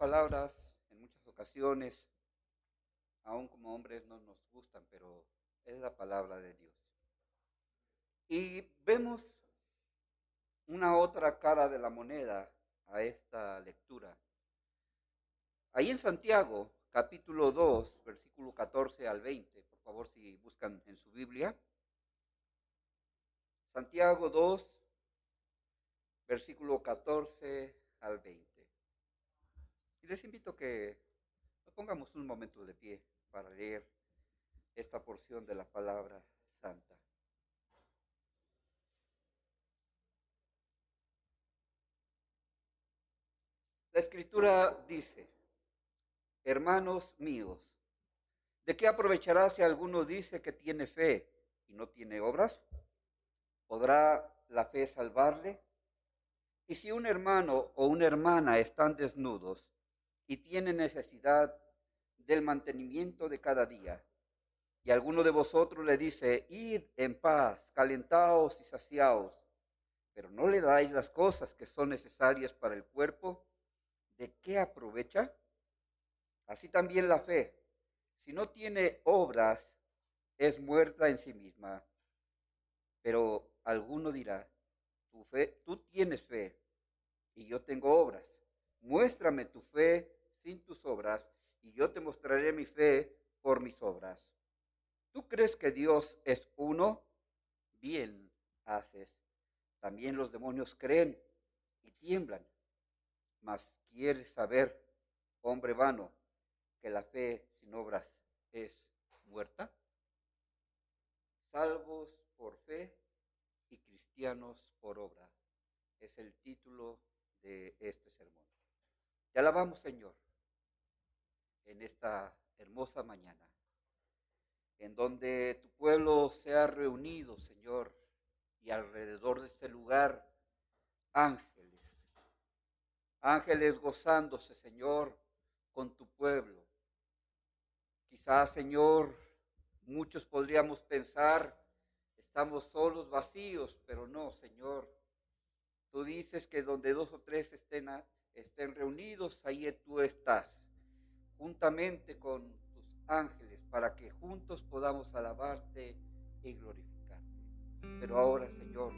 palabras en muchas ocasiones, aún como hombres, no nos gustan, pero es la palabra de Dios. Y vemos una otra cara de la moneda a esta lectura. Ahí en Santiago, capítulo 2, versículo 14 al 20, por favor, si buscan en su Biblia. Santiago 2, versículo 14 al 20. Y les invito a que nos pongamos un momento de pie para leer esta porción de la palabra santa. La escritura dice: hermanos míos, ¿de qué aprovechará si alguno dice que tiene fe y no tiene obras? ¿Podrá la fe salvarle? Y si un hermano o una hermana están desnudos y tienen necesidad del mantenimiento de cada día, y alguno de vosotros le dice: id en paz, calentaos y saciaos, pero no le dais las cosas que son necesarias para el cuerpo, ¿de qué aprovecha? Así también la fe, si no tiene obras, es muerta en sí misma. Pero alguno dirá: tú tienes fe y yo tengo obras. Muéstrame tu fe sin tus obras y yo te mostraré mi fe por mis obras. ¿Tú crees que Dios es uno? Bien haces. También los demonios creen y tiemblan. Mas quieres saber, hombre vano, que la fe sin obras es muerta. Salvos por fe y cristianos por obra es el título de este sermón. Te alabamos, Señor, en esta hermosa mañana, en donde tu pueblo se ha reunido, Señor, y alrededor de este lugar ángeles, ángeles gozándose, Señor, con tu pueblo. Quizás, Señor, muchos podríamos pensar, estamos solos, vacíos, pero no, Señor. Tú dices que donde dos o tres estén reunidos, ahí tú estás, juntamente con tus ángeles, para que juntos podamos alabarte y glorificarte. Pero ahora, Señor,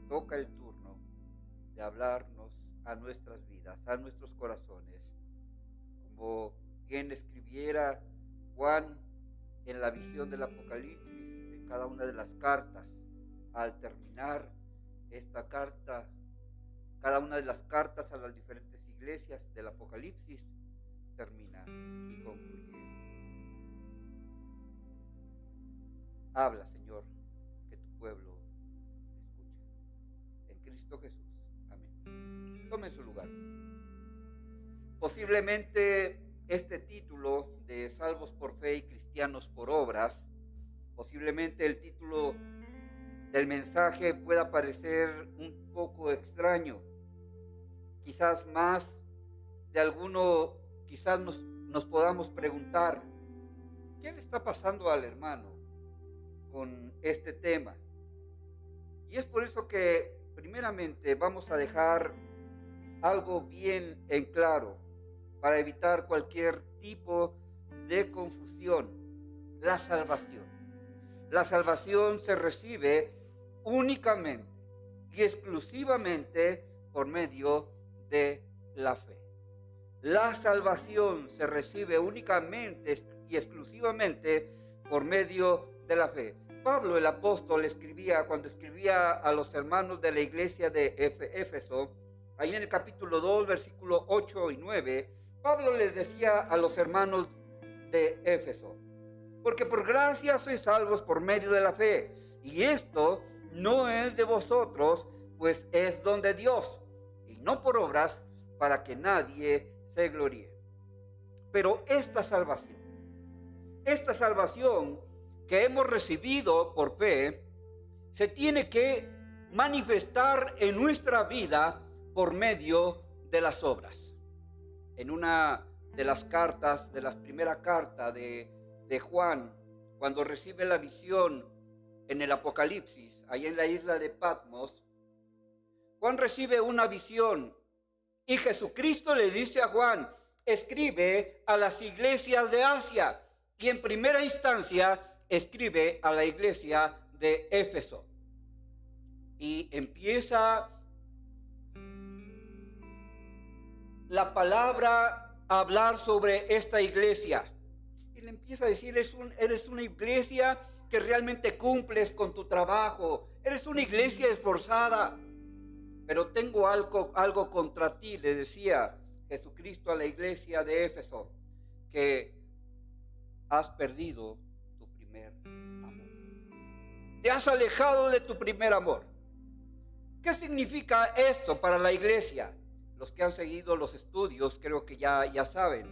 toca el turno de hablarnos a nuestras vidas, a nuestros corazones, como bien escribiera Juan en la visión del Apocalipsis, en cada una de las cartas. Al terminar esta carta, cada una de las cartas a las diferentes iglesias del Apocalipsis termina y concluye: habla, Señor, que tu pueblo escucha. En Cristo Jesús. Amén. Tome su lugar. Posiblemente este título de Salvos por Fe y Cristianos por Obras, posiblemente el título del mensaje pueda parecer un poco extraño. Quizás más de alguno, quizás nos podamos preguntar: ¿qué le está pasando al hermano con este tema? Y es por eso que primeramente vamos a dejar algo bien en claro para evitar cualquier tipo de confusión. La salvación. La salvación se recibe únicamente y exclusivamente por medio de la fe. La salvación se recibe únicamente y exclusivamente por medio de la fe. Pablo el apóstol cuando escribía a los hermanos de la iglesia de Éfeso, ahí en el capítulo 2, versículos 8 y 9, Pablo les decía a los hermanos de Éfeso: porque por gracia sois salvos por medio de la fe, y esto no es de vosotros, pues es don de Dios, y no por obras, para que nadie se gloríe. Pero esta salvación que hemos recibido por fe, se tiene que manifestar en nuestra vida por medio de las obras. En una de las cartas, de la primera carta de Juan, cuando recibe la visión en el Apocalipsis, ahí en la isla de Patmos, Juan recibe una visión Y Jesucristo le dice a Juan, escribe a las iglesias de Asia. Y en primera instancia, escribe a la iglesia de Éfeso. Y empieza la palabra a hablar sobre esta iglesia. Y le empieza a decir, eres una iglesia que realmente cumples con tu trabajo. Eres una iglesia esforzada. Pero tengo algo contra ti, le decía Jesucristo a la iglesia de Éfeso, que has perdido tu primer amor. Te has alejado de tu primer amor. ¿Qué significa esto para la iglesia? Los que han seguido los estudios creo que ya saben.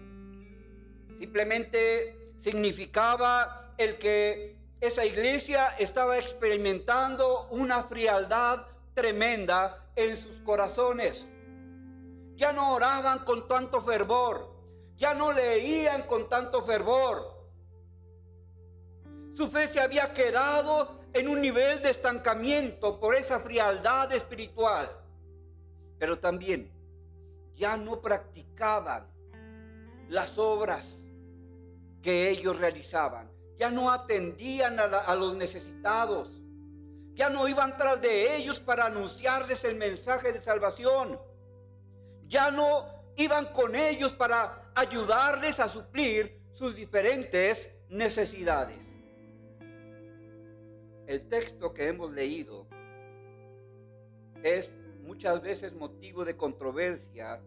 Simplemente significaba el que esa iglesia estaba experimentando una frialdad tremenda en sus corazones. Ya no oraban con tanto fervor, ya no leían con tanto fervor. Su fe se había quedado en un nivel de estancamiento por esa frialdad espiritual. Pero también ya no practicaban las obras que ellos realizaban. Ya no atendían a los necesitados. Ya no iban tras de ellos para anunciarles el mensaje de salvación. Ya no iban con ellos para ayudarles a suplir sus diferentes necesidades. El texto que hemos leído es muchas veces motivo de controversia,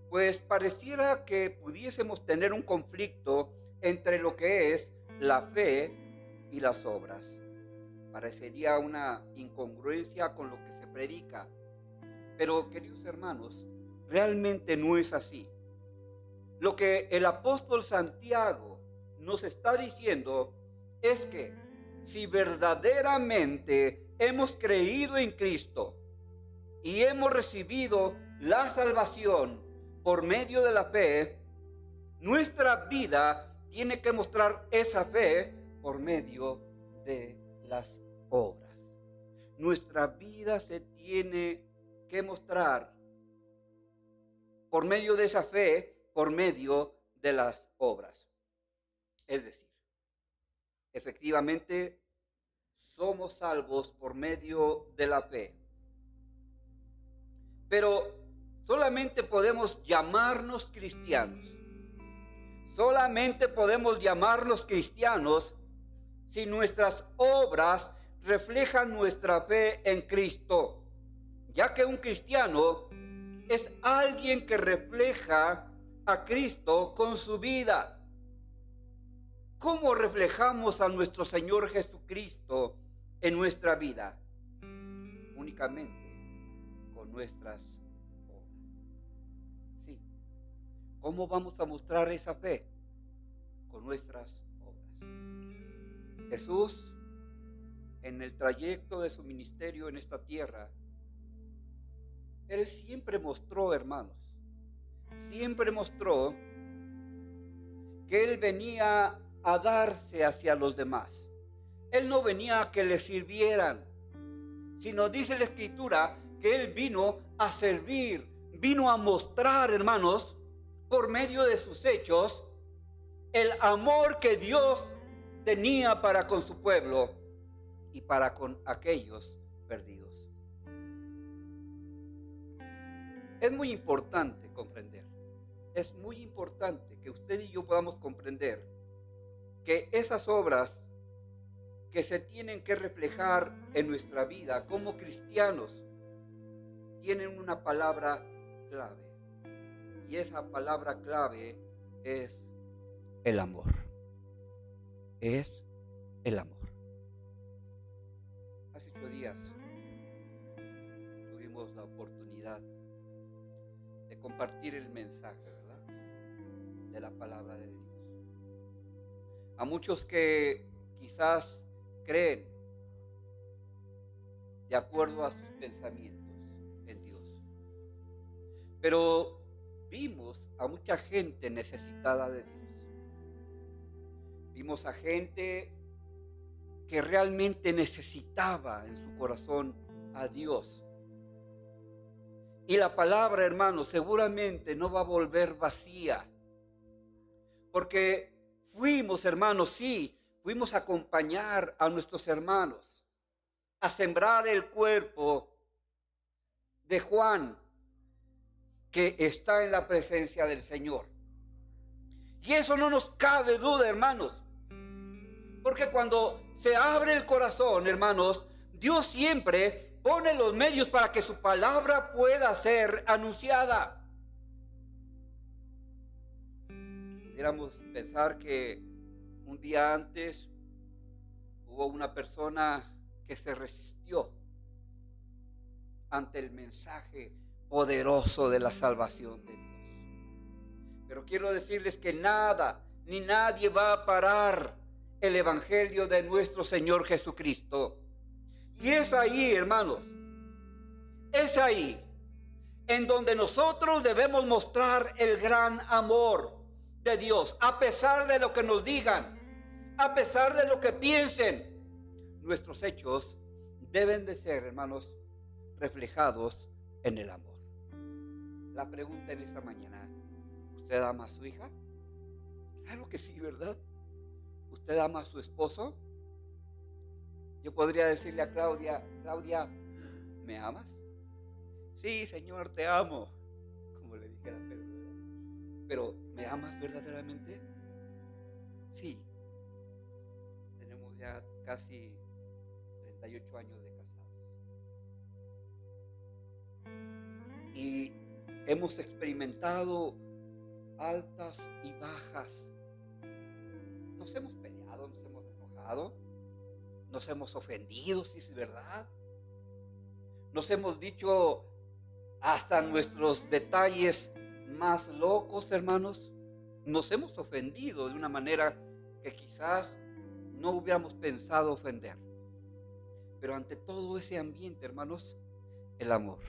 pues pareciera que pudiésemos tener un conflicto entre lo que es la fe y las obras. Parecería una incongruencia con lo que se predica. Pero, queridos hermanos, realmente no es así. Lo que el apóstol Santiago nos está diciendo es que si verdaderamente hemos creído en Cristo y hemos recibido la salvación por medio de la fe, nuestra vida tiene que mostrar esa fe por medio de las obras. Nuestra vida se tiene que mostrar por medio de esa fe, por medio de las obras. Es decir, efectivamente somos salvos por medio de la fe. Pero solamente podemos llamarnos cristianos. Solamente podemos llamarnos cristianos si nuestras obras reflejan nuestra fe en Cristo, ya que un cristiano es alguien que refleja a Cristo con su vida. ¿Cómo reflejamos a nuestro Señor Jesucristo en nuestra vida? Únicamente con nuestras obras. Sí. ¿Cómo vamos a mostrar esa fe? Con nuestras obras. Jesús, en el trayecto de su ministerio en esta tierra, Él siempre mostró, hermanos, siempre mostró que Él venía a darse hacia los demás. Él no venía a que le sirvieran, sino dice la Escritura que Él vino a servir, vino a mostrar, hermanos, por medio de sus hechos, el amor que Dios tenía para con su pueblo y para con aquellos perdidos. Es muy importante comprender, es muy importante que usted y yo podamos comprender que esas obras que se tienen que reflejar en nuestra vida como cristianos tienen una palabra clave, y esa palabra clave es el amor. Es el amor. Hace 8 días tuvimos la oportunidad de compartir el mensaje, ¿verdad?, de la palabra de Dios. A muchos que quizás creen de acuerdo a sus pensamientos en Dios, pero vimos a mucha gente necesitada de Dios. Vimos a gente que realmente necesitaba en su corazón a Dios. Y la palabra, hermanos, seguramente no va a volver vacía. Porque fuimos, hermanos, sí, fuimos a acompañar a nuestros hermanos, a sembrar el cuerpo de Juan, que está en la presencia del Señor. Y eso no nos cabe duda, hermanos. Porque cuando se abre el corazón, hermanos, Dios siempre pone los medios para que su palabra pueda ser anunciada. Pudiéramos pensar que un día antes hubo una persona que se resistió ante el mensaje poderoso de la salvación de Dios. Pero quiero decirles que nada ni nadie va a parar el evangelio de nuestro Señor Jesucristo. Y es ahí, hermanos, es ahí en donde nosotros debemos mostrar el gran amor de Dios, a pesar de lo que nos digan, a pesar de lo que piensen. Nuestros hechos deben de ser, hermanos, reflejados en el amor. La pregunta en esta mañana: ¿usted ama a su hija? Claro que sí, ¿verdad? ¿Usted ama a su esposo? Yo podría decirle a Claudia: Claudia, ¿me amas? Sí, Señor, te amo, como le dijera Pedro, ¿verdad? Pero ¿me amas verdaderamente? Sí. Tenemos ya casi 38 años de casados. Y hemos experimentado altas y bajas. Nos hemos peleado, nos hemos enojado, nos hemos ofendido, si es verdad. Nos hemos dicho hasta nuestros detalles más locos, hermanos. Nos hemos ofendido de una manera que quizás no hubiéramos pensado ofender. Pero ante todo ese ambiente, hermanos, el amor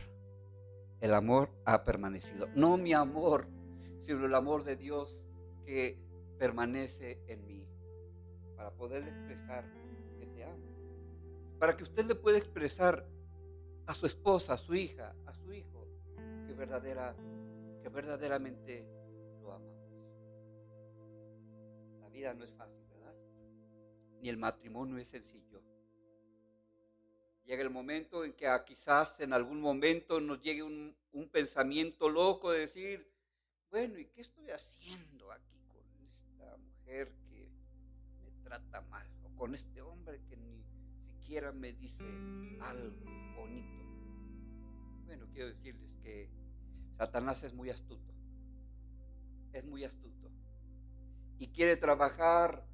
ha permanecido. No mi amor, sino el amor de Dios que permanece en mí, para poder expresar que te amo, para que usted le pueda expresar a su esposa, a su hija, a su hijo, que verdaderamente lo amamos. La vida no es fácil, ¿verdad? Ni el matrimonio es sencillo. Llega el momento en que quizás en algún momento nos llegue un pensamiento loco de decir: bueno, ¿y qué estoy haciendo aquí con esta mujer que me trata mal? O con este hombre que ni siquiera me dice algo bonito. Bueno, quiero decirles que Satanás es muy astuto. Es muy astuto. Y quiere trabajar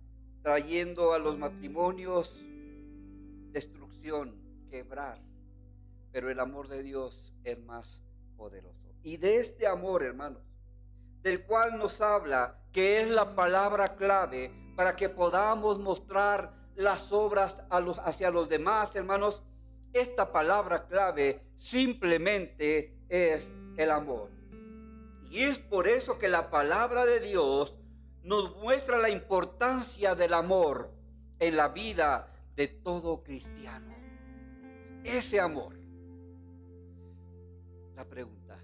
trayendo a los matrimonios destrucción, quebrar. Pero el amor de Dios es más poderoso. Y de este amor, hermanos, del cual nos habla, que es la palabra clave para que podamos mostrar las obras hacia los demás, hermanos, esta palabra clave simplemente es el amor. Y es por eso que la palabra de Dios nos muestra la importancia del amor en la vida de todo cristiano. Ese amor. La pregunta: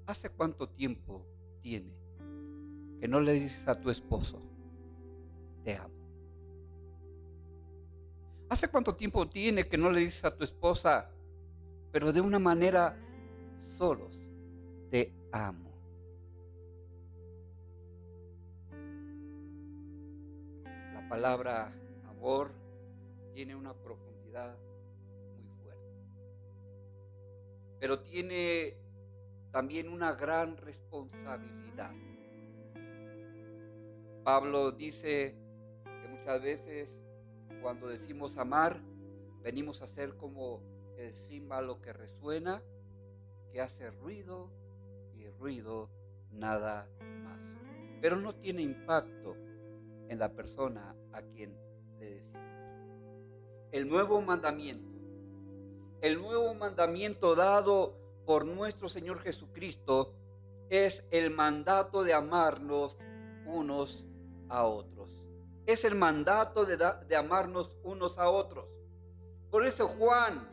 ¿hace cuánto tiempo tiene que no le dices a tu esposo te amo? ¿Hace cuánto tiempo tiene que no le dices a tu esposa, pero de una manera solos, te amo? La palabra amor tiene una profundidad muy fuerte, pero tiene también una gran responsabilidad. Pablo dice que muchas veces cuando decimos amar, venimos a ser como el címbalo que resuena, que hace ruido y ruido, nada más. Pero no tiene impacto en la persona a quien le decimos. El nuevo mandamiento dado por nuestro Señor Jesucristo es el mandato de amarnos unos a otros. Es el mandato de amarnos unos a otros. Por eso Juan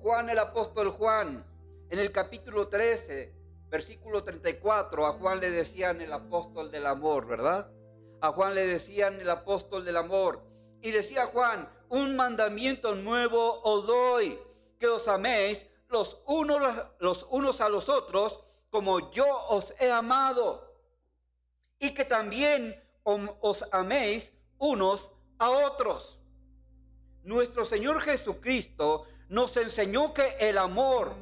Juan, el apóstol Juan, en el capítulo 13, versículo 34, a Juan le decían el apóstol del amor, ¿verdad? A Juan le decían el apóstol del amor. Y decía Juan, un mandamiento nuevo os doy, que os améis los unos a los otros, como yo os he amado. Y que también os améis unos a otros. Nuestro Señor Jesucristo nos enseñó que el amor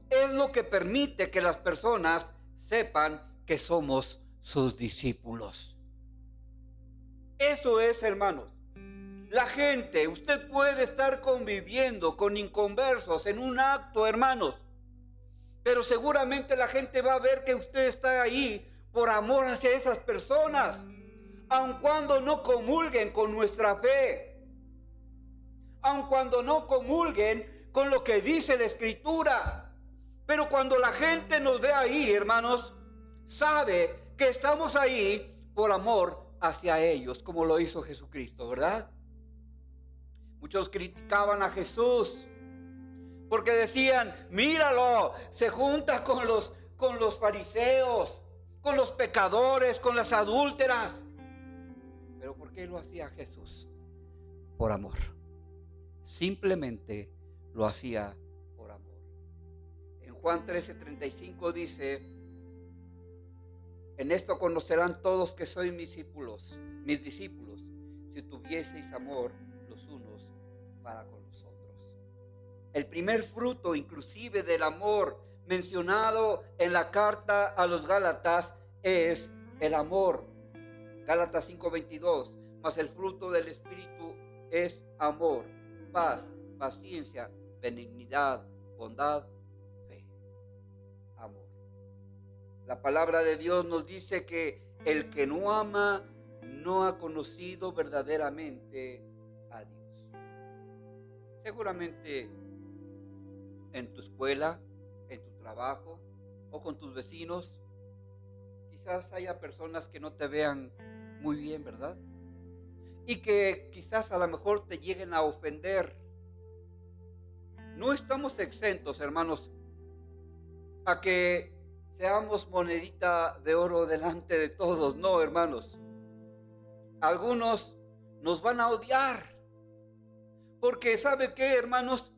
es lo que permite que las personas sepan que somos sus discípulos. Eso es, hermanos. La gente, usted puede estar conviviendo con inconversos en un acto, hermanos, pero seguramente la gente va a ver que usted está ahí por amor hacia esas personas, aun cuando no comulguen con nuestra fe, aun cuando no comulguen con lo que dice la Escritura. Pero cuando la gente nos ve ahí, hermanos, sabe que estamos ahí por amor hacia ellos, como lo hizo Jesucristo, ¿verdad? Muchos criticaban a Jesús porque decían, míralo, se junta con los fariseos, con los pecadores, con las adúlteras. Pero ¿por qué lo hacía Jesús? Por amor. Simplemente lo hacía por amor. En Juan 13:35 dice, en esto conocerán todos que sois mis discípulos, si tuvieseis amor los unos para con los otros. El primer fruto inclusive del amor mencionado en la carta a los Gálatas es el amor. Gálatas 5:22, mas el fruto del Espíritu es amor, paz, paciencia, benignidad, bondad, fe. Amor. La palabra de Dios nos dice que el que no ama no ha conocido verdaderamente a Dios. Seguramente en tu escuela, en tu trabajo o con tus vecinos, quizás haya personas que no te vean muy bien, ¿verdad? Y que quizás a lo mejor te lleguen a ofender. No estamos exentos, hermanos, a que seamos monedita de oro delante de todos. No, hermanos. Algunos nos van a odiar. Porque ¿sabe qué, hermanos?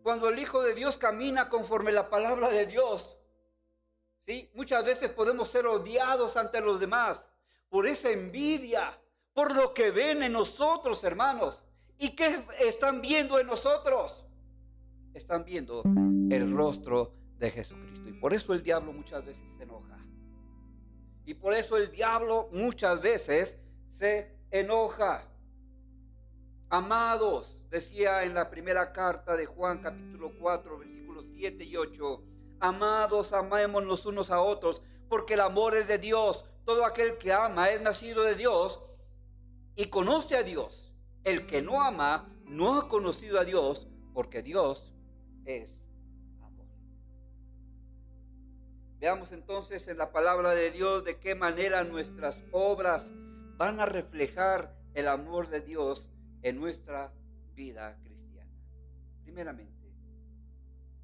Cuando el Hijo de Dios camina conforme la palabra de Dios, ¿sí? Muchas veces podemos ser odiados ante los demás por esa envidia, por lo que ven en nosotros, hermanos. ¿Y qué están viendo en nosotros? Están viendo el rostro de Jesucristo. Y por eso el diablo muchas veces se enoja. Y por eso el diablo muchas veces se enoja. Amados, decía en la primera carta de Juan, capítulo 4, versículos 7 y 8, amados, amémonos unos a otros, porque el amor es de Dios. Todo aquel que ama es nacido de Dios y conoce a Dios. El que no ama no ha conocido a Dios, porque Dios es amor. Veamos entonces en la palabra de Dios de qué manera nuestras obras van a reflejar el amor de Dios en nuestra vida cristiana. Primeramente,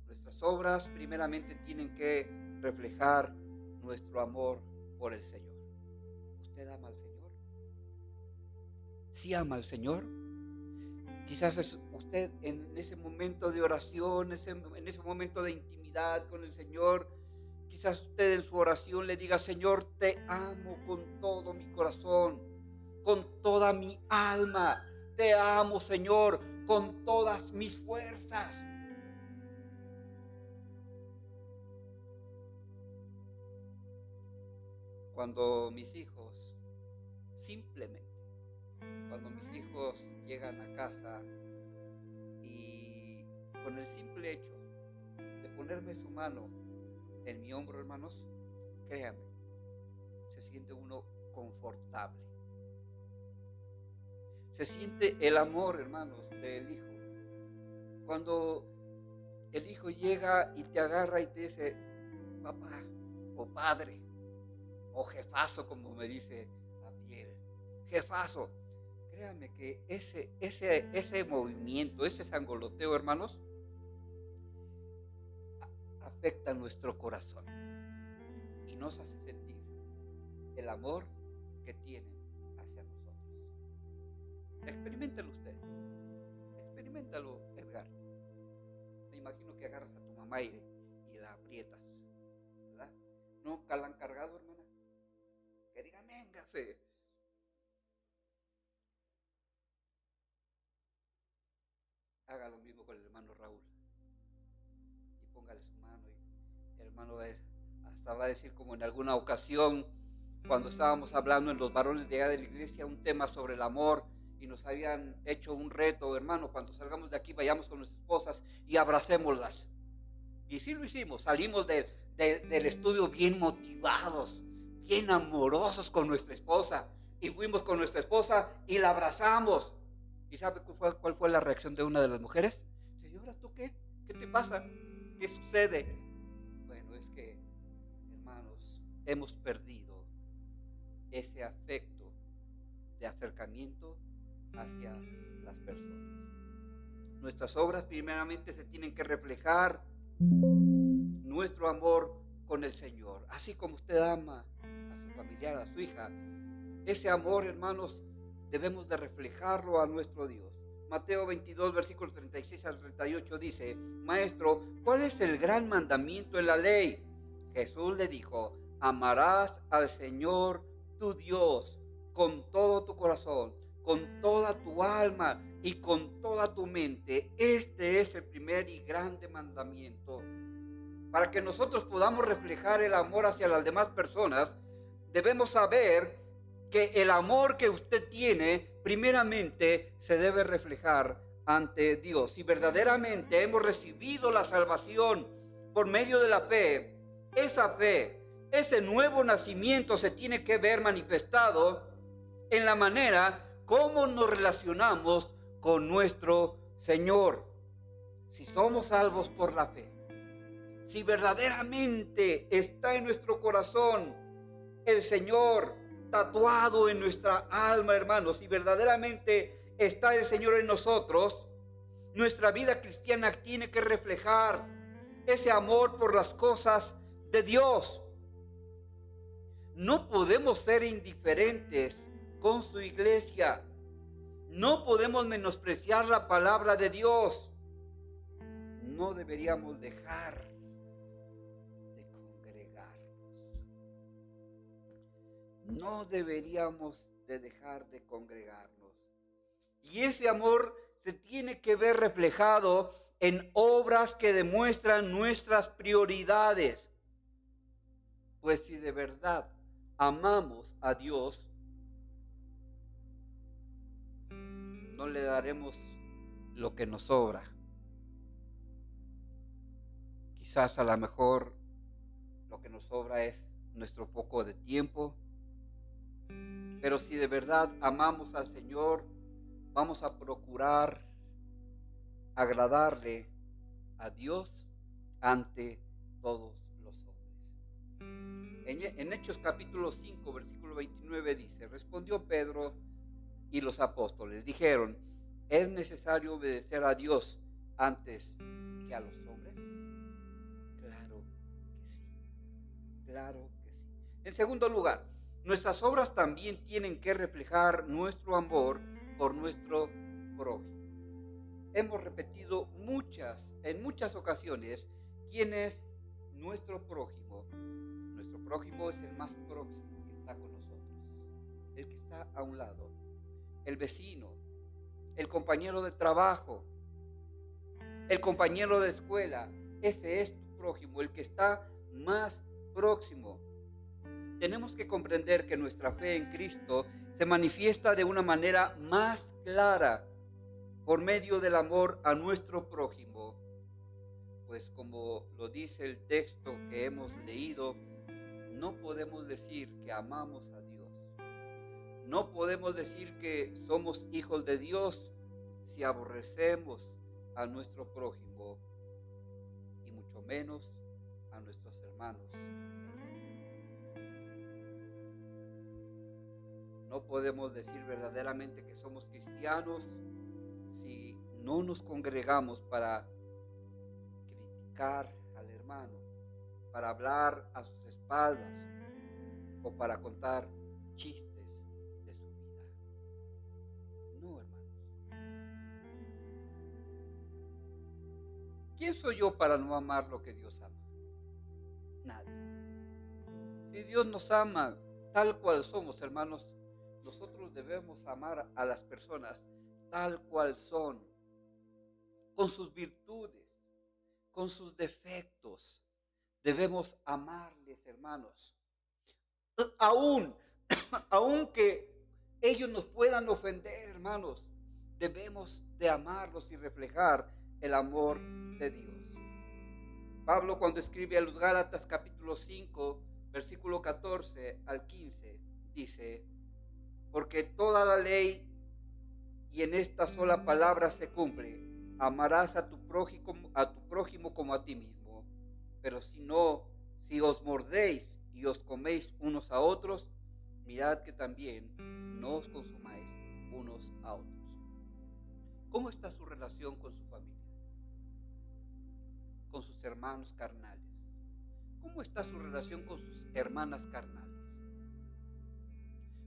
nuestras obras primeramente tienen que reflejar nuestro amor por el Señor. ¿Usted ama al Señor? ¿Sí ama al Señor? Quizás es usted en ese momento de oración, en ese momento de intimidad con el Señor, quizás usted en su oración le diga, Señor, te amo con todo mi corazón, con toda mi alma. Te amo, Señor, con todas mis fuerzas. Cuando mis hijos llegan a casa y con el simple hecho de ponerme su mano en mi hombro, hermanos, créame, se siente uno confortable. Se siente el amor, hermanos, del hijo. Cuando el hijo llega y te agarra y te dice, papá, o padre, o jefazo, como me dice Abiel, jefazo, créanme que ese movimiento, ese sangoloteo, hermanos, afecta nuestro corazón y nos hace sentir el amor que tienen hacia nosotros. Experiméntalo usted, experiméntalo, Edgar. Me imagino que agarras a tu mamá y la aprietas, ¿verdad? ¿Nunca la han cargado, hermana? Que digan, véngase. Haga lo mismo con el hermano Raúl y póngale su mano, y el hermano hasta va a decir, como en alguna ocasión cuando estábamos hablando en los varones de allá de la iglesia un tema sobre el amor, y nos habían hecho un reto, hermano, cuando salgamos de aquí vayamos con nuestras esposas y abracémoslas. Y sí lo hicimos, salimos del estudio bien motivados, bien amorosos con nuestra esposa, y fuimos con nuestra esposa y la abrazamos. ¿Y sabe cuál fue la reacción de una de las mujeres? Señora, ¿tú qué? ¿Qué te pasa? ¿Qué sucede? Bueno, es que, hermanos, hemos perdido ese afecto de acercamiento hacia las personas. Nuestras obras primeramente se tienen que reflejar nuestro amor con el Señor. Así como usted ama a su familiar, a su hija, ese amor, hermanos, debemos de reflejarlo a nuestro Dios. Mateo 22, versículos 36 al 38 dice: Maestro, ¿cuál es el gran mandamiento en la ley? Jesús le dijo: amarás al Señor tu Dios con todo tu corazón, con toda tu alma y con toda tu mente. Este es el primer y grande mandamiento. Para que nosotros podamos reflejar el amor hacia las demás personas, debemos saber que el amor que usted tiene primeramente se debe reflejar ante Dios. Si verdaderamente hemos recibido la salvación por medio de la fe, esa fe, ese nuevo nacimiento se tiene que ver manifestado en la manera como nos relacionamos con nuestro Señor. Si somos salvos por la fe, si verdaderamente está en nuestro corazón el Señor tatuado en nuestra alma, hermanos, si verdaderamente está el Señor en nosotros, nuestra vida cristiana tiene que reflejar ese amor por las cosas de Dios. No podemos ser indiferentes con su iglesia. No podemos menospreciar la palabra de Dios. No deberíamos dejar no deberíamos de dejar de congregarnos. Y ese amor se tiene que ver reflejado en obras que demuestran nuestras prioridades. Pues si de verdad amamos a Dios, no le daremos lo que nos sobra. Quizás a lo mejor lo que nos sobra es nuestro poco de tiempo. Pero si de verdad amamos al Señor, vamos a procurar agradarle a Dios ante todos los hombres. En Hechos capítulo 5, versículo 29 dice: respondió Pedro y los apóstoles, dijeron: ¿es necesario obedecer a Dios antes que a los hombres? Claro que sí, claro que sí. En segundo lugar, nuestras obras también tienen que reflejar nuestro amor por nuestro prójimo. Hemos repetido en muchas ocasiones quién es nuestro prójimo. Nuestro prójimo es el más próximo que está con nosotros, el que está a un lado, el vecino, el compañero de trabajo, el compañero de escuela. Ese es tu prójimo, el que está más próximo. Tenemos que comprender que nuestra fe en Cristo se manifiesta de una manera más clara por medio del amor a nuestro prójimo. Pues como lo dice el texto que hemos leído, no podemos decir que amamos a Dios. No podemos decir que somos hijos de Dios si aborrecemos a nuestro prójimo, y mucho menos a nuestros hermanos. No podemos decir verdaderamente que somos cristianos si no nos congregamos para criticar al hermano, para hablar a sus espaldas o para contar chistes de su vida. No, hermanos. ¿Quién soy yo para no amar lo que Dios ama? Nadie. Si Dios nos ama tal cual somos, hermanos, nosotros debemos amar a las personas tal cual son, con sus virtudes, con sus defectos. Debemos amarles, hermanos. Aún, aunque ellos nos puedan ofender, hermanos, debemos de amarlos y reflejar el amor de Dios. Pablo, cuando escribe a los Gálatas capítulo 5, versículo 14 al 15, dice: porque toda la ley y en esta sola palabra se cumple: amarás a tu prójimo como a ti mismo. Pero si os mordéis y os coméis unos a otros, mirad que también no os consumáis unos a otros. ¿Cómo está su relación con su familia? Con sus hermanos carnales. ¿Cómo está su relación con sus hermanas carnales?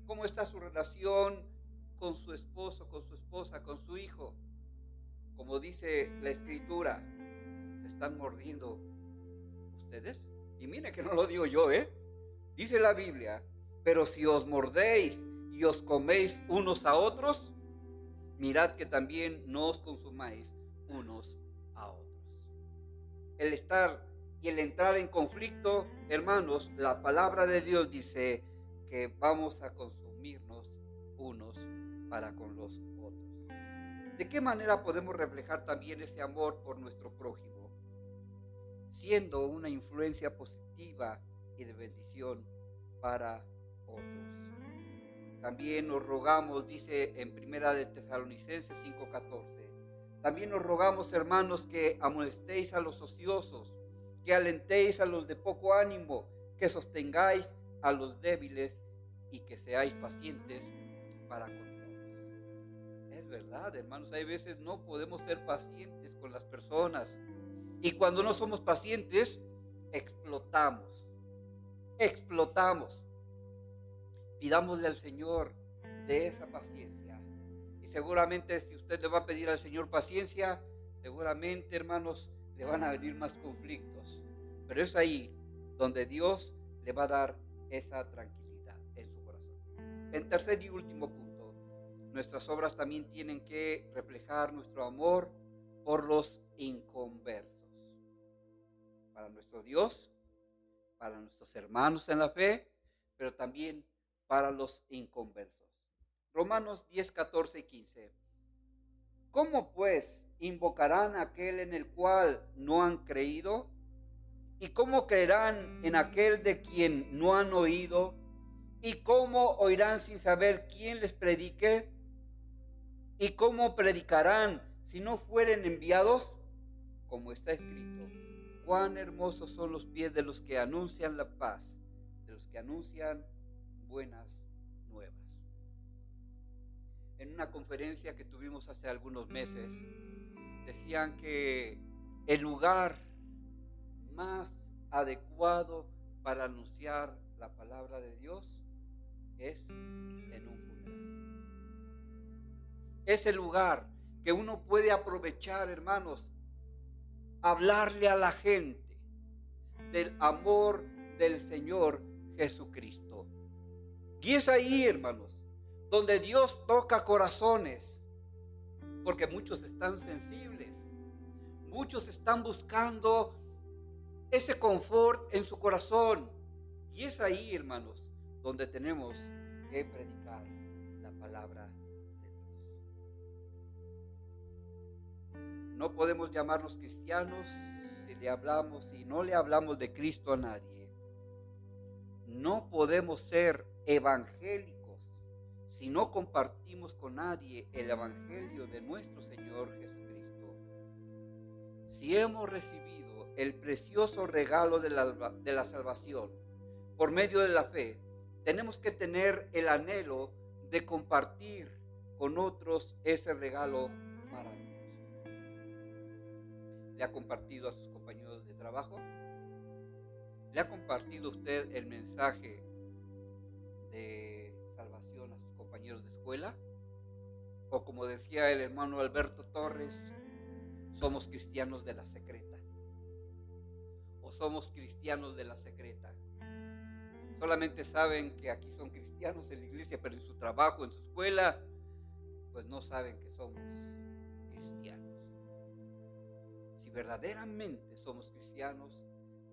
¿Cómo está su relación con su esposo, con su esposa, con su hijo? Como dice la Escritura, ¿se están mordiendo ustedes? Y mire que no lo digo yo, dice la Biblia: pero si os mordéis y os coméis unos a otros, mirad que también no os consumáis unos a otros. El estar y el entrar en conflicto, hermanos, la palabra de Dios dice que vamos a consumirnos unos para con los otros. ¿De qué manera podemos reflejar también ese amor por nuestro prójimo? Siendo una influencia positiva y de bendición para otros. También nos rogamos, dice en Primera de Tesalonicenses 5:14, también nos rogamos, hermanos, que amonestéis a los ociosos, que alentéis a los de poco ánimo, que sostengáis a los débiles y que seáis pacientes para con todos. Es verdad, hermanos, hay veces no podemos ser pacientes con las personas, y cuando no somos pacientes, explotamos. Pidámosle al Señor de esa paciencia. Y seguramente si usted le va a pedir al Señor paciencia, seguramente, hermanos, le van a venir más conflictos. Pero es ahí donde Dios le va a dar esa tranquilidad en su corazón. En tercer y último punto, nuestras obras también tienen que reflejar nuestro amor por los inconversos. Para nuestro Dios, para nuestros hermanos en la fe, pero también para los inconversos. Romanos 10, 14 y 15. ¿Cómo pues invocarán a aquel en el cual no han creído? ¿Y cómo creerán en aquel de quien no han oído? ¿Y cómo oirán sin saber quién les predique? ¿Y cómo predicarán si no fueren enviados? Como está escrito: cuán hermosos son los pies de los que anuncian la paz, de los que anuncian buenas nuevas. En una conferencia que tuvimos hace algunos meses, decían que el lugar más adecuado para anunciar la palabra de Dios es en un funeral. Es el lugar que uno puede aprovechar, hermanos, hablarle a la gente del amor del Señor Jesucristo. Y es ahí, hermanos, donde Dios toca corazones, porque muchos están sensibles, muchos están buscando ese confort en su corazón. Y es ahí, hermanos, donde tenemos que predicar la palabra de Dios. No podemos llamarnos cristianos si no le hablamos de Cristo a nadie. No podemos ser evangélicos si no compartimos con nadie el evangelio de nuestro Señor Jesucristo. Si hemos recibido el precioso regalo de la salvación por medio de la fe, tenemos que tener el anhelo de compartir con otros ese regalo maravilloso. ¿Le ha compartido a sus compañeros de trabajo? ¿Le ha compartido usted el mensaje de salvación a sus compañeros de escuela? O como decía el hermano Alberto Torres, somos cristianos de la secreta. O somos cristianos de la secreta. Solamente saben que aquí son cristianos en la iglesia, pero en su trabajo, en su escuela, pues no saben que somos cristianos. Si verdaderamente somos cristianos,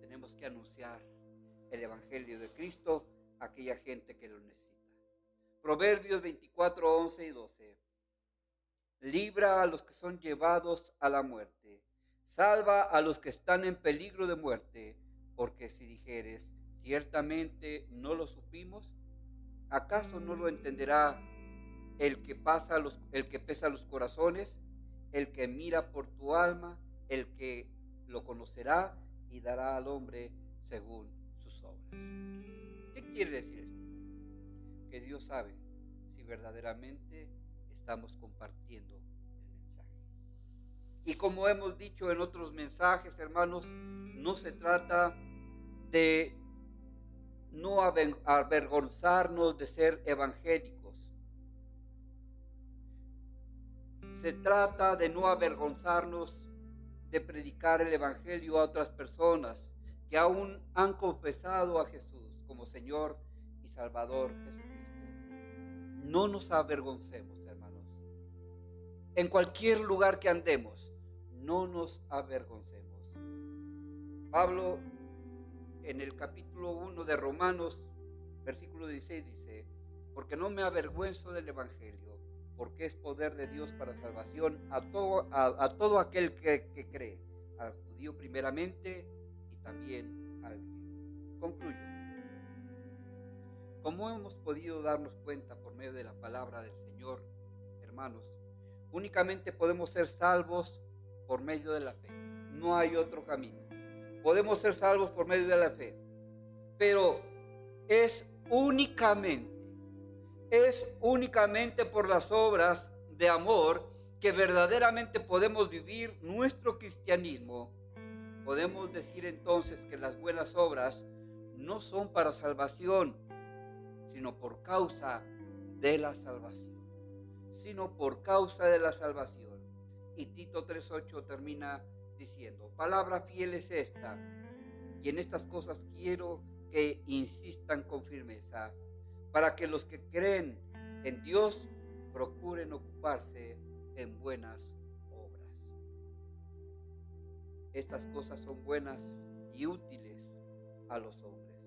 tenemos que anunciar el Evangelio de Cristo a aquella gente que lo necesita. Proverbios 24, 11 y 12. Libra a los que son llevados a la muerte, salva a los que están en peligro de muerte, porque si dijeres, ciertamente no lo supimos, ¿acaso no lo entenderá el que pesa los corazones, el que mira por tu alma, el que lo conocerá y dará al hombre según sus obras? ¿Qué quiere decir esto? Que Dios sabe si verdaderamente estamos compartiendo el mensaje. Y como hemos dicho en otros mensajes, hermanos, no se trata de no avergonzarnos de ser evangélicos. Se trata de no avergonzarnos de predicar el evangelio a otras personas que aún han confesado a Jesús como Señor y Salvador Jesucristo. No nos avergoncemos, hermanos. En cualquier lugar que andemos, no nos avergoncemos. Pablo, en el capítulo 1 de Romanos, versículo 16, dice: porque no me avergüenzo del evangelio, porque es poder de Dios para salvación a todo aquel que cree, al judío primeramente y también al griego. Concluyo. Como hemos podido darnos cuenta por medio de la palabra del Señor, hermanos, únicamente podemos ser salvos por medio de la fe. No hay otro camino. Podemos ser salvos por medio de la fe, pero es únicamente por las obras de amor que verdaderamente podemos vivir nuestro cristianismo. Podemos decir entonces que las buenas obras no son para salvación, sino por causa de la salvación. Y Tito 3:8 termina diciendo: palabra fiel es esta, y en estas cosas quiero que insistan con firmeza, para que los que creen en Dios procuren ocuparse en buenas obras. Estas cosas son buenas y útiles a los hombres.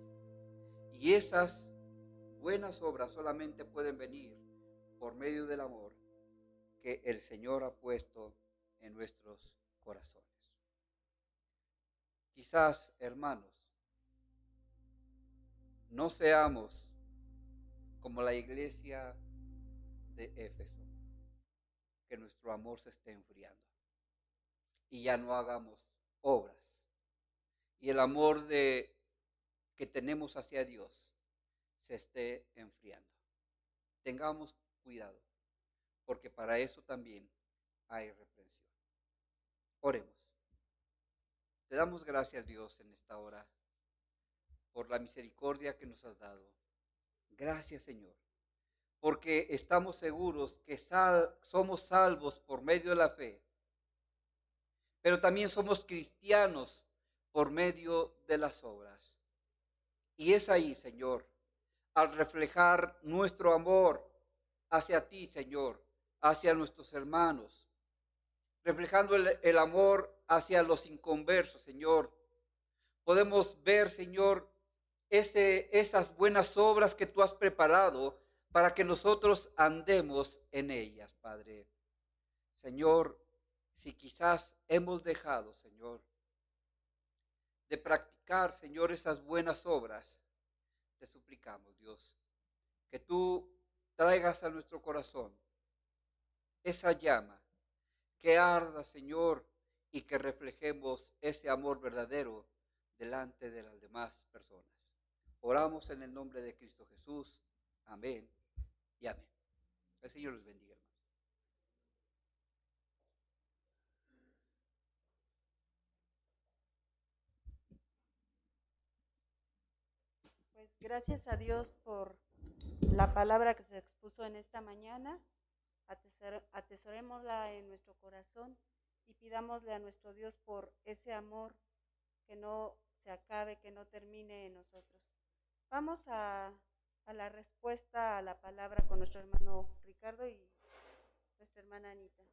Y esas buenas obras solamente pueden venir por medio del amor que el Señor ha puesto en nuestros corazones. Quizás, hermanos, no seamos como la iglesia de Éfeso, que nuestro amor se esté enfriando y ya no hagamos obras. Y el amor que tenemos hacia Dios se esté enfriando. Tengamos cuidado, porque para eso también hay reprensión. Oremos. Te damos gracias, Dios, en esta hora por la misericordia que nos has dado. Gracias, Señor, porque estamos seguros que somos salvos por medio de la fe, pero también somos cristianos por medio de las obras. Y es ahí, Señor, al reflejar nuestro amor hacia ti, Señor, hacia nuestros hermanos, reflejando el amor hacia los inconversos, Señor, podemos ver, Señor, esas buenas obras que tú has preparado para que nosotros andemos en ellas, Padre. Señor, si quizás hemos dejado, Señor, de practicar, Señor, esas buenas obras, te suplicamos, Dios, que tú traigas a nuestro corazón esa llama, que arda, Señor, y que reflejemos ese amor verdadero delante de las demás personas. Oramos en el nombre de Cristo Jesús. Amén y amén. El Señor los bendiga, hermanos. Pues gracias a Dios por la palabra que se expuso en esta mañana. Atesorémosla en nuestro corazón y pidámosle a nuestro Dios por ese amor que no se acabe, que no termine en nosotros. Vamos a la respuesta a la palabra con nuestro hermano Ricardo y nuestra hermana Anita.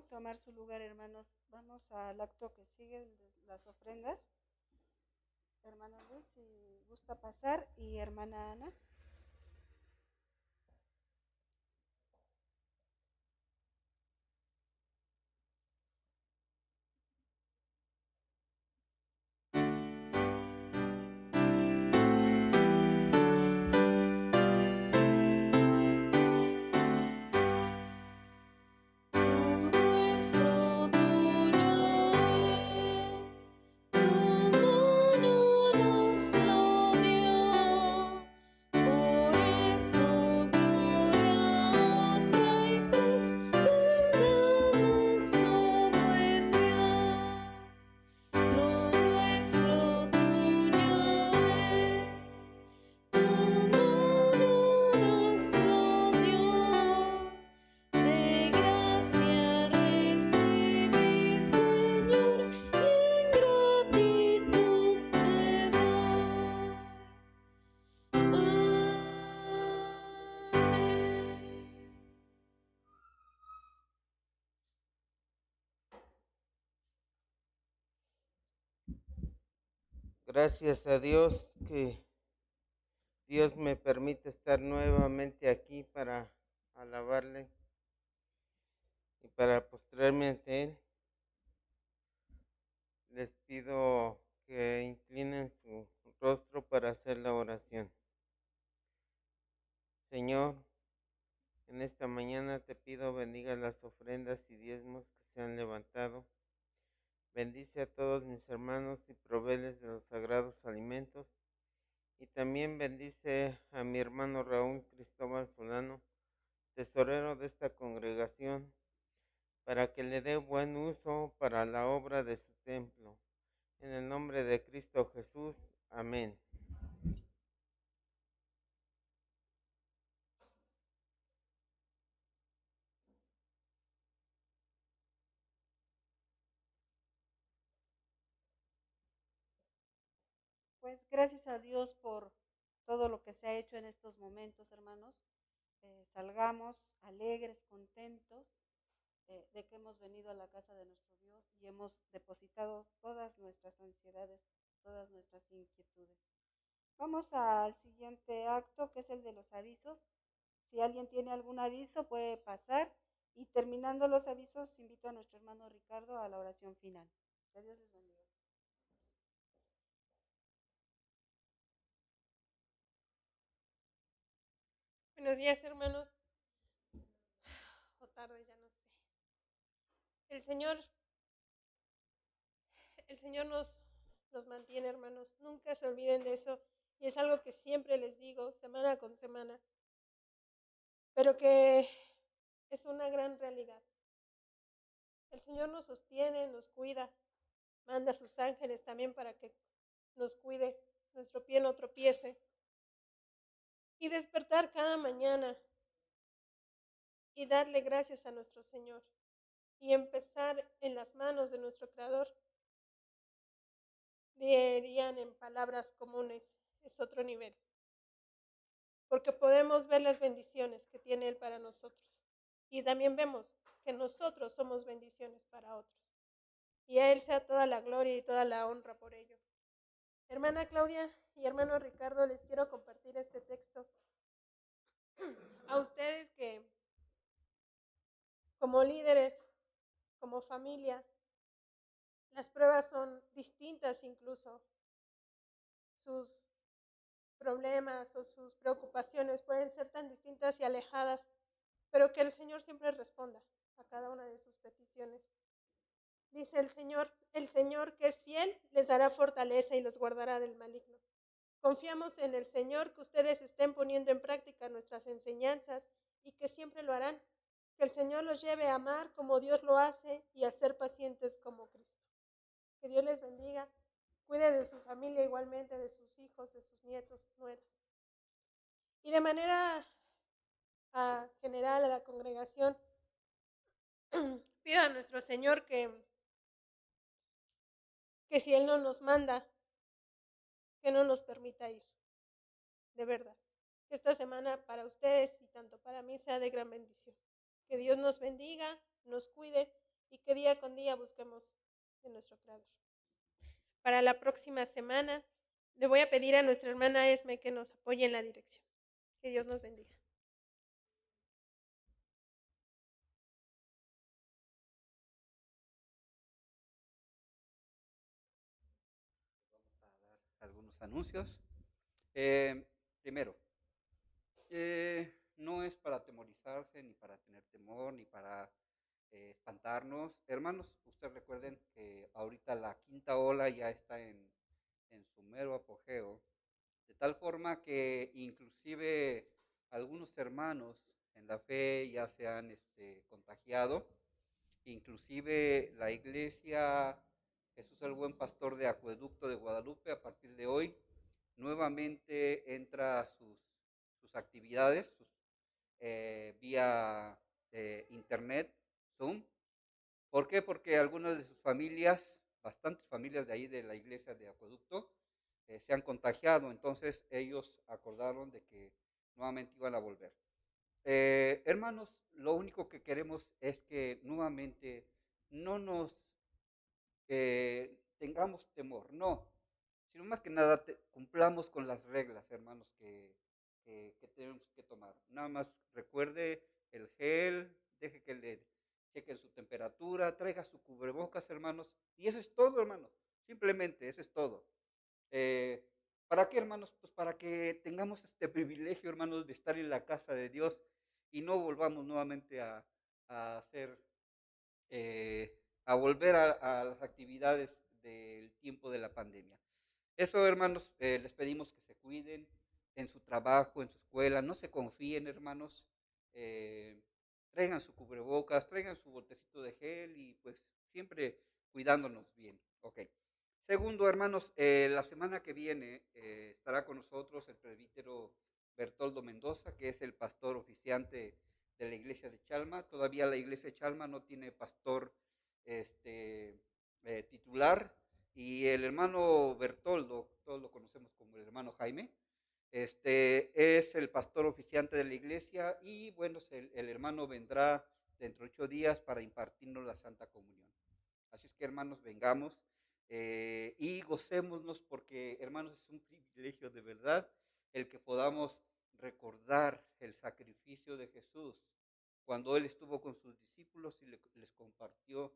tomar su lugar, hermanos. Vamos al acto que sigue, las ofrendas. Hermano Luis, si gusta pasar, y hermana Ana. Gracias a Dios que Dios me permite estar nuevamente aquí para alabarle y para postrarme ante Él. Les pido que inclinen su rostro para hacer la oración. Señor, en esta mañana te pido bendiga las ofrendas y diezmos que se han levantado. Bendice a todos mis hermanos y provéeles de los sagrados alimentos. Y también bendice a mi hermano Raúl Cristóbal Solano, tesorero de esta congregación, para que le dé buen uso para la obra de su templo. En el nombre de Cristo Jesús. Amén. Pues gracias a Dios por todo lo que se ha hecho en estos momentos, hermanos. Salgamos alegres, contentos de que hemos venido a la casa de nuestro Dios y hemos depositado todas nuestras ansiedades, todas nuestras inquietudes. Vamos al siguiente acto, que es el de los avisos. Si alguien tiene algún aviso, puede pasar. Y terminando los avisos, invito a nuestro hermano Ricardo a la oración final. Que Dios les bendiga. Buenos días, hermanos. O tarde, ya no sé. El Señor, el Señor nos mantiene, hermanos. Nunca se olviden de eso. Y es algo que siempre les digo, semana con semana. Pero que es una gran realidad. El Señor nos sostiene, nos cuida. Manda a sus ángeles también para que nos cuide, nuestro pie no tropiece. Y despertar cada mañana y darle gracias a nuestro Señor. Y empezar en las manos de nuestro Creador. Dirían en palabras comunes, es otro nivel. Porque podemos ver las bendiciones que tiene Él para nosotros. Y también vemos que nosotros somos bendiciones para otros. Y a Él sea toda la gloria y toda la honra por ello. Hermana Claudia y hermano Ricardo, les quiero compartir este texto a ustedes que como líderes, como familia, las pruebas son distintas incluso. Sus problemas o sus preocupaciones pueden ser tan distintas y alejadas, pero que el Señor siempre responda a cada una de sus peticiones. Dice el Señor que es fiel, les dará fortaleza y los guardará del maligno. Confiamos en el Señor que ustedes estén poniendo en práctica nuestras enseñanzas y que siempre lo harán. Que el Señor los lleve a amar como Dios lo hace y a ser pacientes como Cristo. Que Dios les bendiga. Cuide de su familia igualmente, de sus hijos, de sus nietos, nueras. Y de manera general a la congregación, pido a nuestro Señor que si Él no nos manda, que no nos permita ir, de verdad. Que esta semana para ustedes y tanto para mí sea de gran bendición. Que Dios nos bendiga, nos cuide y que día con día busquemos de nuestro Creador. Para la próxima semana, le voy a pedir a nuestra hermana Esme que nos apoye en la dirección. Que Dios nos bendiga. Vamos a dar algunos anuncios. Primero, no es para atemorizarse, ni para tener temor, ni para espantarnos. Hermanos, ustedes recuerden que ahorita la quinta ola ya está en su mero apogeo, de tal forma que inclusive algunos hermanos en la fe ya se han contagiado. Inclusive la iglesia Jesús el Buen Pastor de Acueducto de Guadalupe a partir de hoy nuevamente entra a sus actividades vía internet, Zoom. ¿Por qué? Porque algunas de sus familias, bastantes familias de ahí de la iglesia de Acueducto, se han contagiado. Entonces ellos acordaron de que nuevamente iban a volver. Hermanos, lo único que queremos es que nuevamente no nos tengamos temor, no, sino más que nada cumplamos con las reglas, hermanos, que tenemos que tomar. Nada más recuerde el gel, deje que le chequen su temperatura, traiga su cubrebocas, hermanos, y eso es todo, hermanos, simplemente eso es todo. Eh, ¿Para qué, hermanos? Pues para que tengamos este privilegio, hermanos, de estar en la casa de Dios y no volvamos nuevamente a hacer a volver a las actividades del tiempo de la pandemia. Eso, hermanos, les pedimos que se cuiden en su trabajo, en su escuela, no se confíen, hermanos, eh, traigan su cubrebocas, traigan su botecito de gel y pues siempre cuidándonos bien. Ok. Segundo, hermanos, la semana que viene estará con nosotros el presbítero Bertoldo Mendoza, que es el pastor oficiante de la iglesia de Chalma. Todavía la iglesia de Chalma no tiene pastor titular, y el hermano Bertoldo, todos lo conocemos como el hermano Jaime, es el pastor oficiante de la iglesia y bueno, el hermano vendrá dentro de 8 días para impartirnos la Santa Comunión. Así es que hermanos, vengamos y gocémonos porque hermanos es un privilegio de verdad el que podamos recordar el sacrificio de Jesús cuando Él estuvo con sus discípulos y les compartió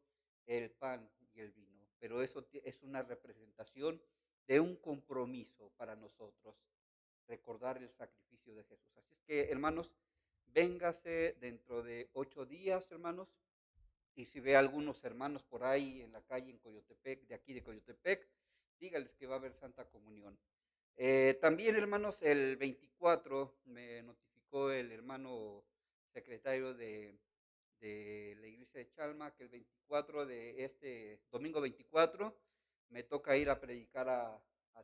el pan y el vino. Pero eso es una representación de un compromiso para nosotros, recordar el sacrificio de Jesús. Así es que, hermanos, véngase dentro de 8 días, hermanos, y si ve a algunos hermanos por ahí en la calle en Coyotepec, de aquí de Coyotepec, dígales que va a haber Santa Comunión. También, hermanos, el 24 me notificó el hermano secretario de la iglesia de Chalma que el 24 de este domingo 24 me toca ir a predicar a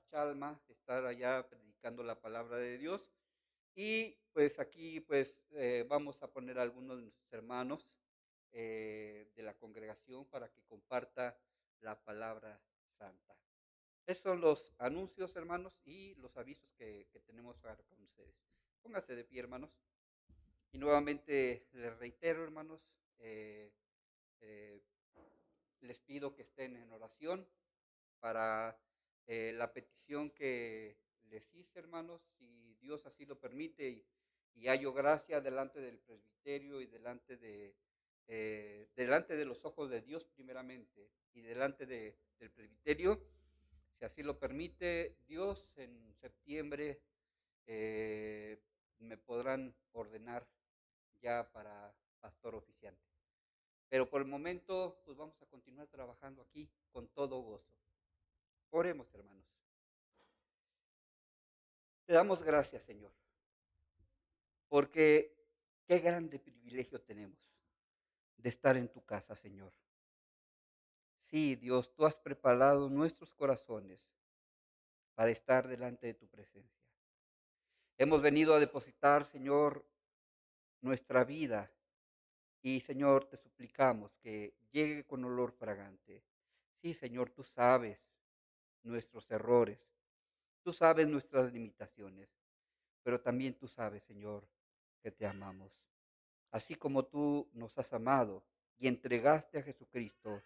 Chalma, estar allá predicando la palabra de Dios. Y pues aquí pues vamos a poner a algunos de nuestros hermanos de la congregación para que comparta la palabra santa. Esos son los anuncios, hermanos, y los avisos que tenemos para con ustedes. Pónganse de pie, hermanos. Y nuevamente les reitero, hermanos, eh, les pido que estén en oración para la petición que les hice, hermanos, si Dios así lo permite y hallo gracia delante del presbiterio y delante de los ojos de Dios primeramente y delante del presbiterio, si así lo permite Dios, en septiembre me podrán ordenar ya para pastor oficiante. Pero por el momento, pues vamos a continuar trabajando aquí con todo gozo. Oremos, hermanos. Te damos gracias, Señor, porque qué grande privilegio tenemos de estar en tu casa, Señor. Sí, Dios, tú has preparado nuestros corazones para estar delante de tu presencia. Hemos venido a depositar, Señor, nuestra vida y, Señor, te suplicamos que llegue con olor fragante. Sí, Señor, tú sabes nuestros errores, tú sabes nuestras limitaciones, pero también tú sabes, Señor, que te amamos. Así como tú nos has amado, y entregaste a Jesucristo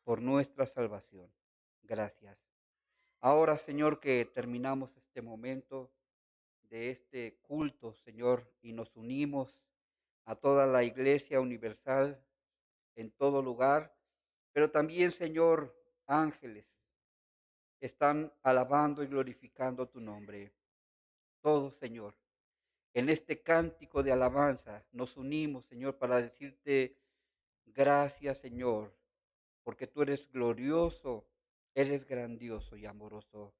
por nuestra salvación. Gracias. Ahora, Señor, que terminamos este momento de este culto, Señor, y nos unimos a toda la Iglesia Universal en todo lugar, pero también, Señor, ángeles están alabando y glorificando tu nombre. Todos, Señor, en este cántico de alabanza nos unimos, Señor, para decirte gracias, Señor, porque tú eres glorioso, eres grandioso y amoroso.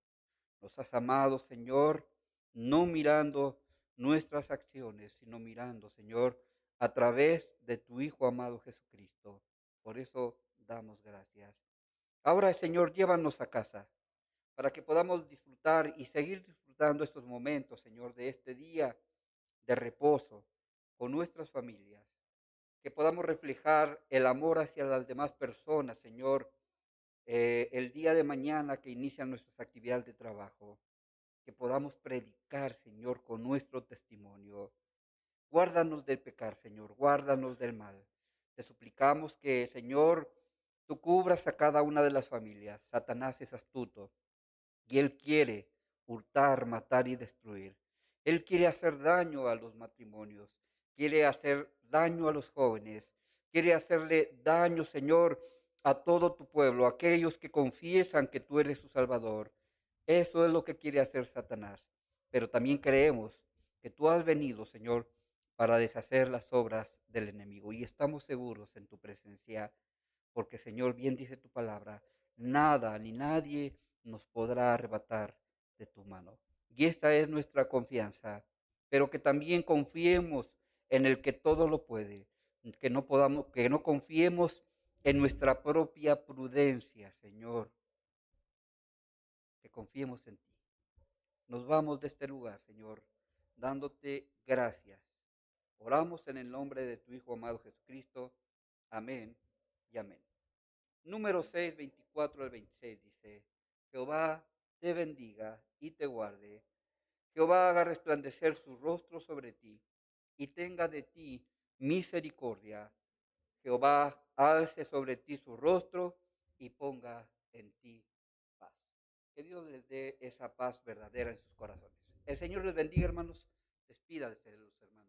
Nos has amado, Señor, no mirando nuestras acciones, sino mirando, Señor, a través de tu Hijo amado Jesucristo. Por eso damos gracias. Ahora, Señor, llévanos a casa para que podamos disfrutar y seguir disfrutando estos momentos, Señor, de este día de reposo con nuestras familias. Que podamos reflejar el amor hacia las demás personas, Señor, el día de mañana que inician nuestras actividades de trabajo. Que podamos predicar, Señor, con nuestro testimonio. Guárdanos del pecar, Señor, guárdanos del mal. Te suplicamos que, Señor, tú cubras a cada una de las familias. Satanás es astuto y él quiere hurtar, matar y destruir. Él quiere hacer daño a los matrimonios, quiere hacer daño a los jóvenes, quiere hacerle daño, Señor, a todo tu pueblo, a aquellos que confiesan que tú eres su Salvador. Eso es lo que quiere hacer Satanás. Pero también creemos que tú has venido, Señor, para deshacer las obras del enemigo. Y estamos seguros en tu presencia, porque, Señor, bien dice tu palabra, nada ni nadie nos podrá arrebatar de tu mano. Y esta es nuestra confianza, pero que también confiemos en el que todo lo puede, que no confiemos en nuestra propia prudencia, Señor, que confiemos en ti. Nos vamos de este lugar, Señor, dándote gracias. Oramos en el nombre de tu Hijo amado Jesucristo. Amén y amén. Número 6, 24 al 26 dice, Jehová te bendiga y te guarde. Jehová haga resplandecer su rostro sobre ti y tenga de ti misericordia. Jehová alce sobre ti su rostro y ponga en ti paz. Que Dios les dé esa paz verdadera en sus corazones. El Señor les bendiga, hermanos. Despídase de los hermanos.